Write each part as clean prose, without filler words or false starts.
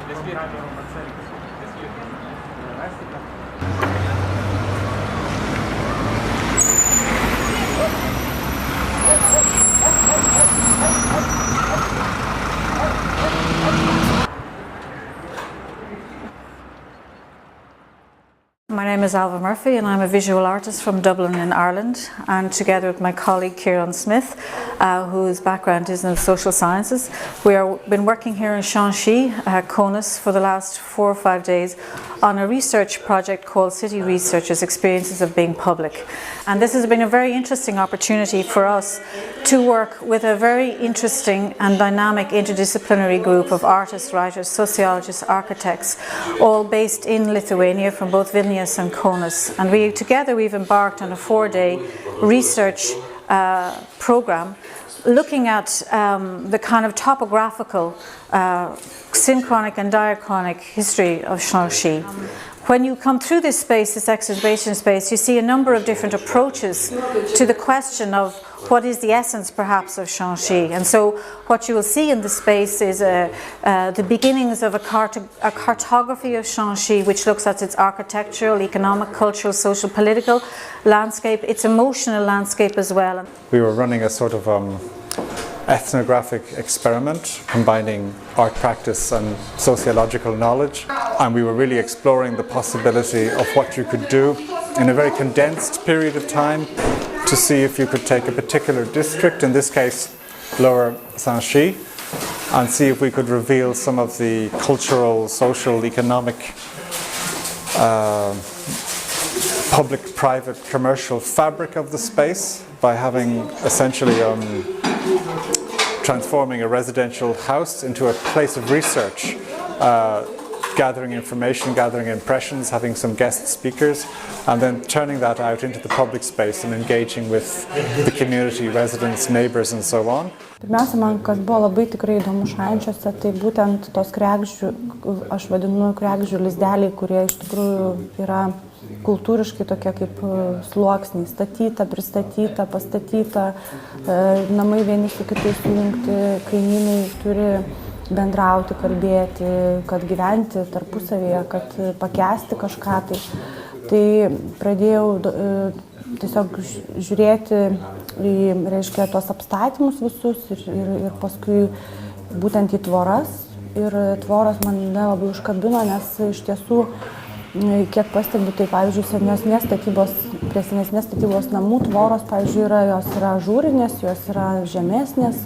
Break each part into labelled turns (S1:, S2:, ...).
S1: My name is Alva Murphy and I'm a visual artist from Dublin in Ireland, and together with my colleague Kieran Smith, whose background is in social sciences, we have been working here in Shanxi, Kaunas, for the last 4 or 5 days on a research project called City Researchers Experiences of Being Public. And this has been a very interesting opportunity for us to work with a very interesting and dynamic interdisciplinary group of artists, writers, sociologists, architects, all based in Lithuania from both Vilnius and Kaunas. And we've embarked on a 4-day research program looking at the kind of topographical, synchronic and diachronic history of Shanxi. When you come through this space, this exhibition space, you see a number of different approaches to the question of what is the essence, perhaps, of Shanxi. And so what you will see in the space is the beginnings of a cartography of Shanxi, which looks at its architectural, economic, cultural, social, political landscape, its emotional landscape as well.
S2: We were running a sort of ethnographic experiment combining art practice and sociological knowledge, and we were really exploring the possibility of what you could do in a very condensed period of time to see if you could take a particular district, in this case Lower Shanxi, and see if we could reveal some of the cultural, social, economic, public, private, commercial fabric of the space by having essentially transforming a residential house into a place of research, gathering information, gathering impressions, having some guest speakers, and then turning that out into the public space and engaging with the community, residents, neighbors, and so on.
S3: Pirmiausia, man kas buvo labai tikrai įdomu Šančiuose, tai būtent tos kregždžių, aš vadinu kregždžių lizdeliai, kurie iš tikrųjų yra kultūriškai tokie kaip sluoksniai, statyta, pristatyta, pastatyta, namai vieni su kitais sujungti, kaimynai turi bendrauti, kalbėti, kad gyventi tarpusavėje, kad pakęsti kažką. Tai pradėjau tiesiog žiūrėti į, reiškia, tos apstatymus visus ir paskui būtent į tvoras. Ir tvoras mane labai užkabino, nes iš tiesų, kiek pastebiu, tai pavyzdžiui, prie senesnės statybos namų tvoros, pavyzdžiui, jos yra ažūrinės, jos yra žemesnės,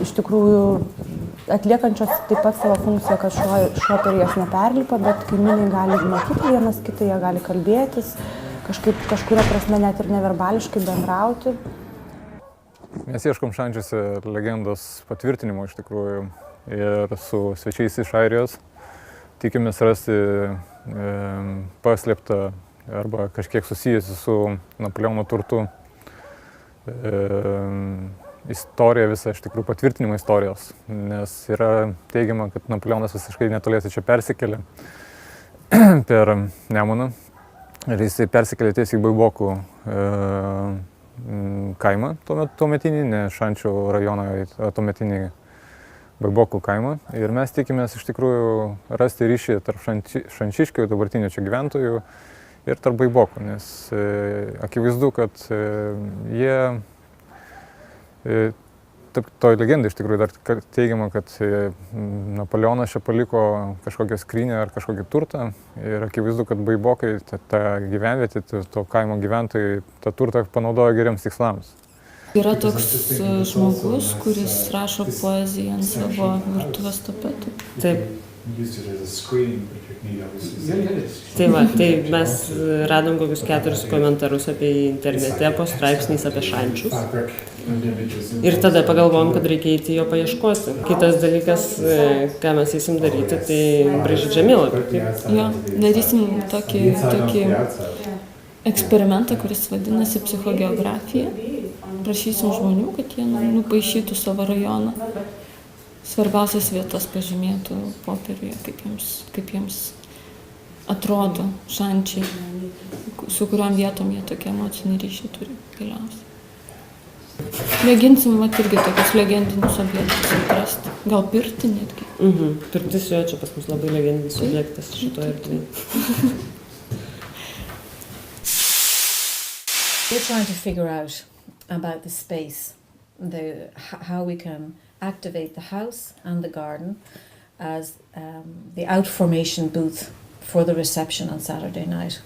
S3: iš tikrųjų atliekančios taip pat savo funkciją, kad šuo per jas neperlipa, bet kaimynai gali matyti vienas kitą, jie gali kalbėtis, kažkuria prasme net ir neverbališkai bendrauti.
S4: Mes ieškom Šančiuose legendos patvirtinimo iš tikrųjų ir su svečiais iš Airijos tikimės rasti paslėptą arba kažkiek susijusi su Napoleono turtu istorija, visą iš tikrųjų patvirtinimo istorijos, nes yra teigiama, kad Napoleonas visiškai netoliese čia persikėlė per Nemuną ir jisai persikėlė tiesiai į Baibokų kaimą tuometinį, ne Šančių rajoną, tuometinį Baibokų kaimą. Ir mes tikimės iš tikrųjų rasti ryšį tarp šančiškių, dabartinių čia gyventojų, ir tarp Baibokų, nes akivaizdu, kad jie toj legendai iš tikrųjų dar teigiama, kad Napoleonas čia paliko kažkokią skrynę ar kažkokį turtą ir akivaizdu, kad Baibokai, ta gyvenvietė, to kaimo gyventojai, tą turtą panaudojo geriems tikslams.
S5: Yra toks žmogus, kuris rašo poeziją ant savo virtuvės tapetų.
S6: Taip. Tai mes radom kokius 4 komentarus apie jį internete, po straipsniais apie šančius. Ir tada pagalvojom, kad reikia eiti jo paieškoti. Kitas dalykas, ką mes eisim daryti, tai braižyti žemėlapį.
S5: Jo, darysim tokį eksperimentą, kuris vadinasi psichogeografija. Prašysim žmonių, kad jie nupaišytų savo rajoną. Svarbiausias vietas pažymėtų popieriuje, kaip jiems atrodo šančiai, su kuriom vietom jie tokie emocinį ryšį turi galiausiai. Mėginsim irgi tokius legendinius objektus atrasti, gal pirtį netgi.
S6: Pirtis jo čia pas mus labai legendinis objektas šitoje erdvėje.
S1: We're trying to figure out about the space, how we can activate the house and the garden as the outformation booth for the reception on Saturday night.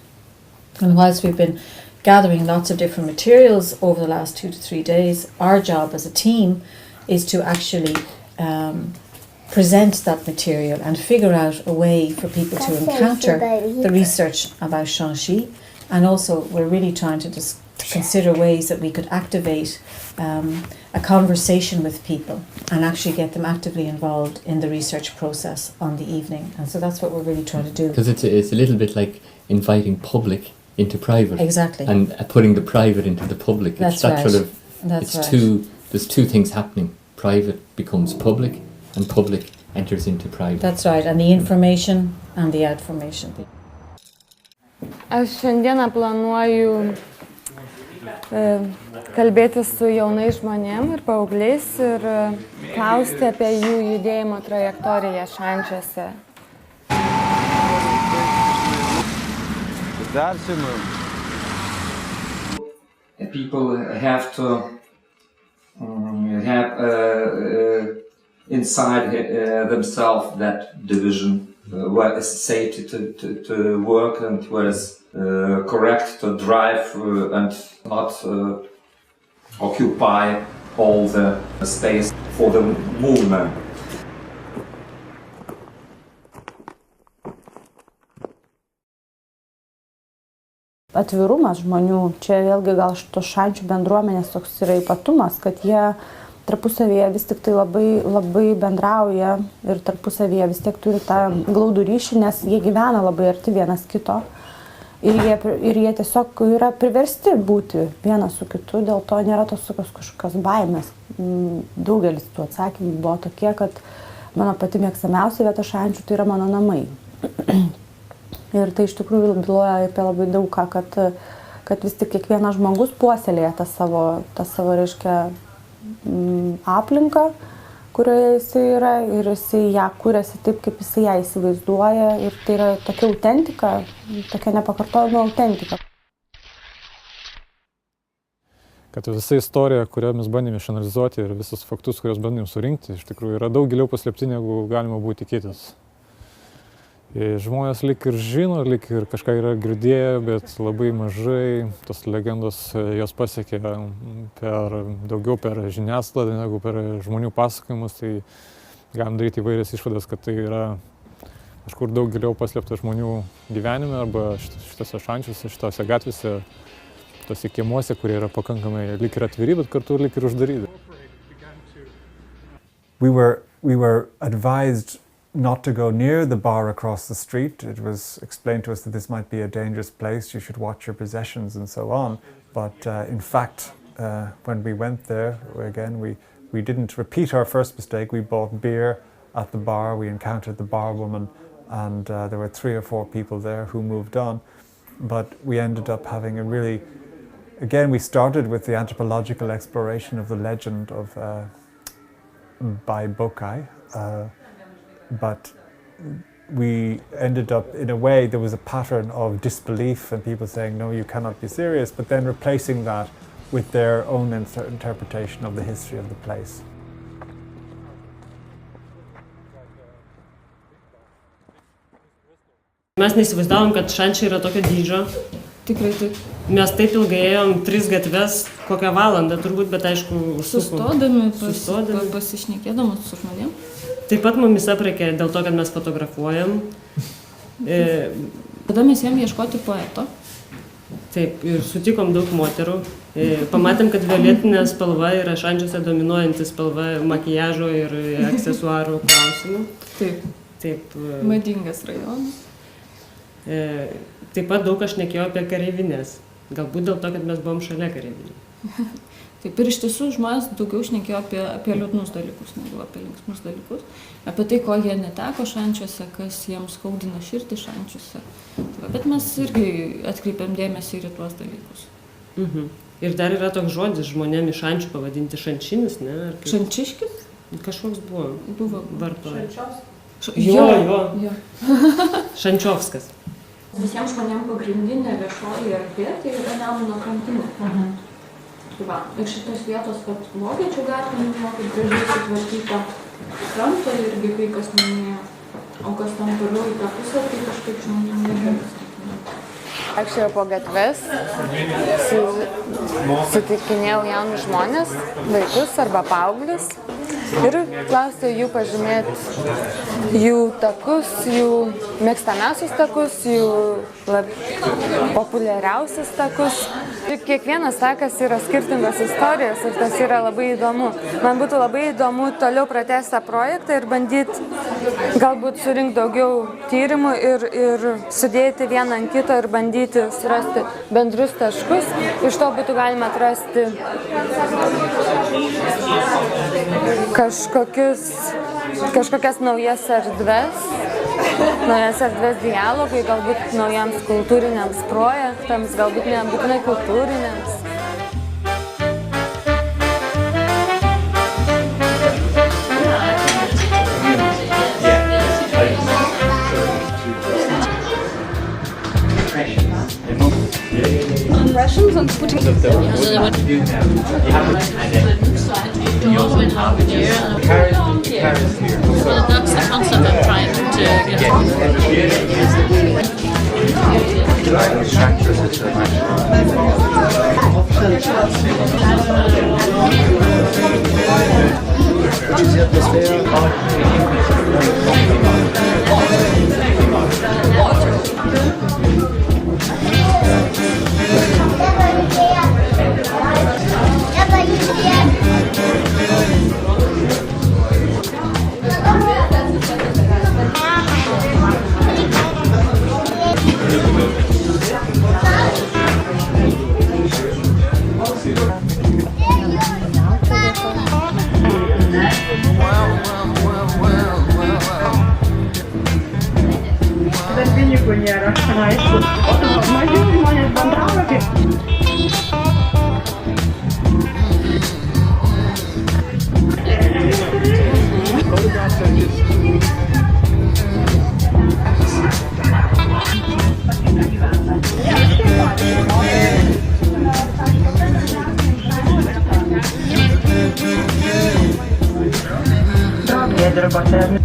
S1: And whilst we've been gathering lots of different materials over the last 2 to 3 days, our job as a team is to actually present that material and figure out a way for people to encounter the research about Shanxi. And also we're really trying to consider ways that we could activate a conversation with people and actually get them actively involved in the research process on the evening. And so that's what we're really trying to do.
S7: Because it's a little bit like inviting public into private.
S1: Exactly.
S7: And putting the private into the public.
S1: That's
S7: that
S1: right.
S7: sort of,
S1: That's
S7: it's
S1: right.
S7: there's two things happening. Private becomes public and public enters into private.
S1: That's right, and the information and the outformation.
S8: Aš šiandieną planuoju kalbėti su jaunais žmonėm ir paaugliais ir klausti apie jų judėjimo trajektoriją šančiuose.
S9: People have to have inside themselves that division where it's safe to work and where it's correct to drive and not occupy all the space for the movement.
S3: Atvirumas žmonių, čia vėlgi gal šitos šančių bendruomenės toks yra ypatumas, kad jie tarpusavyje vis tik tai labai bendrauja ir tarpusavyje vis tiek turi tą glaudų ryšį, nes jie gyvena labai arti vienas kito ir jie tiesiog yra priversti būti vienas su kitu, dėl to nėra tos kažkokios baimės. Daugelis tų atsakymų buvo tokie, kad mano pati mėgstamiausia vieta šančių tai yra mano namai. Ir tai iš tikrųjų byloja apie labai daug ką, kad vis tik kiekvienas žmogus puoselėja tą savo reiškia, aplinką, kurioje jisai yra ir jisai ją kūrėsi taip, kaip jisai ją įsivaizduoja ir tai yra tokia autentika, tokia nepakartojama autentika.
S4: Kad visa istorija, kurią mes bandėme išanalizuoti ir visus faktus, kuriuos bandėme surinkti, iš tikrųjų yra daug giliau paslėpti, negu galima buvo tikėtis. Žmonės lyg ir žino, lyg ir kažką yra girdėję, bet labai mažai tos legendos jos pasiekė daugiau per žiniasklaidą negu per žmonių pasakojimus. Tai galim daryti įvairias išvadas, kad tai yra kažkur daug giliau paslėpta žmonių gyvenime arba šitose šančiuose, šitose gatvėse, tose kiemuose, kurie yra pakankamai lyg ir atviri, bet kartu lyg ir uždaryti.
S2: We were advised not to go near the bar across the street. It was explained to us that this might be a dangerous place, you should watch your possessions and so on. But in fact, when we went there, again, we didn't repeat our first mistake. We bought beer at the bar, we encountered the barwoman, and there were 3 or 4 people there who moved on. But we ended up having a really, again, we started with the anthropological exploration of the legend of by Bokai. But we ended up, in a way, there was a pattern of disbelief and people saying, no, you cannot be serious, but then replacing that with their own interpretation of the history of the place.
S6: Mes neįsivaizdavom, kad šančiai yra tokio dydžio.
S5: Tikrai taip.
S6: Mes taip ilgai ėjom 3 gatves, kokią valandą turbūt, bet aišku,
S5: Sustodami, pasišnekėdami su žmonėm.
S6: Taip pat mumis aprėkė dėl to, kad mes fotografuojam.
S5: Tada mes ėjom ieškoti poeto.
S6: Taip, ir sutikom daug moterų. Pamatėm, kad violetinė spalva yra šančiuose dominuojanti spalva makiažo ir aksesuarų klausimų. Taip.
S5: Madingas rajonas.
S6: Taip pat daug aš šnekėjau apie kareivinės. Galbūt dėl to, kad mes buvom šalia kareivinių.
S5: Taip, ir iš tiesų žmonės daugiau šnekėjo apie liūdnus dalykus, negu apie linksmus dalykus. Apie tai, ko jie neteko šančiuose, kas jiems skaudina širdį šančiuose. Bet mes irgi atkreipiam dėmesį ir į tuos dalykus.
S6: Ir dar yra toks žodis žmonėm iš šančių pavadinti šančinis, ne?
S5: Šančiškis?
S6: Kažkoks buvo.
S5: Buvo
S6: Varto.
S5: Jo.
S6: Šančiovskas.
S5: Visiems žmonėms pagrindinė viešoji erdvė tai yra Nemuno krantinė. Tai va, ir šitos vietos, kad Vokiečių gatvė minėjo, kaip gražiai sutvarkyta, kranto irgi kai kas minėjo, o kas tam toliau į tą pusę, tai kažkaip žmonėm negeras.
S8: Vaikščiojau po gatves, sutikinėjau jaunus žmonės, vaikus arba paauglius ir klausiau jų pažymėti jų takus, jų mėgstamiausius takus, jų populiariausius takus. Kiekvienas takas yra skirtingos istorijos ir tas yra labai įdomu. Man būtų labai įdomu toliau pratęsti tą projektą ir bandyti galbūt surinkti daugiau tyrimų ir sudėti vieną ant kito ir bandyti surasti bendrus taškus. Iš to būtų galima atrasti kažkokias naujas erdves dialogui, galbūt naujams kultūriniams projektams, galbūt nebūtinai kultūriniams.
S10: Impressions on putting
S11: you have it here. That's the concept I'm trying to
S10: Darbininkų nėra, aišku. Mažiau žmonės bendravo kaip... Jie dirba ten.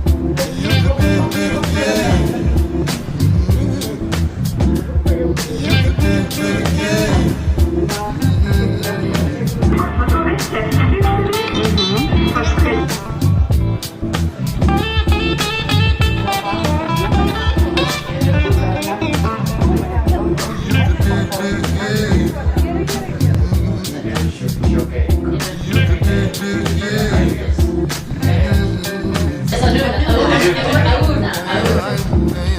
S11: I would.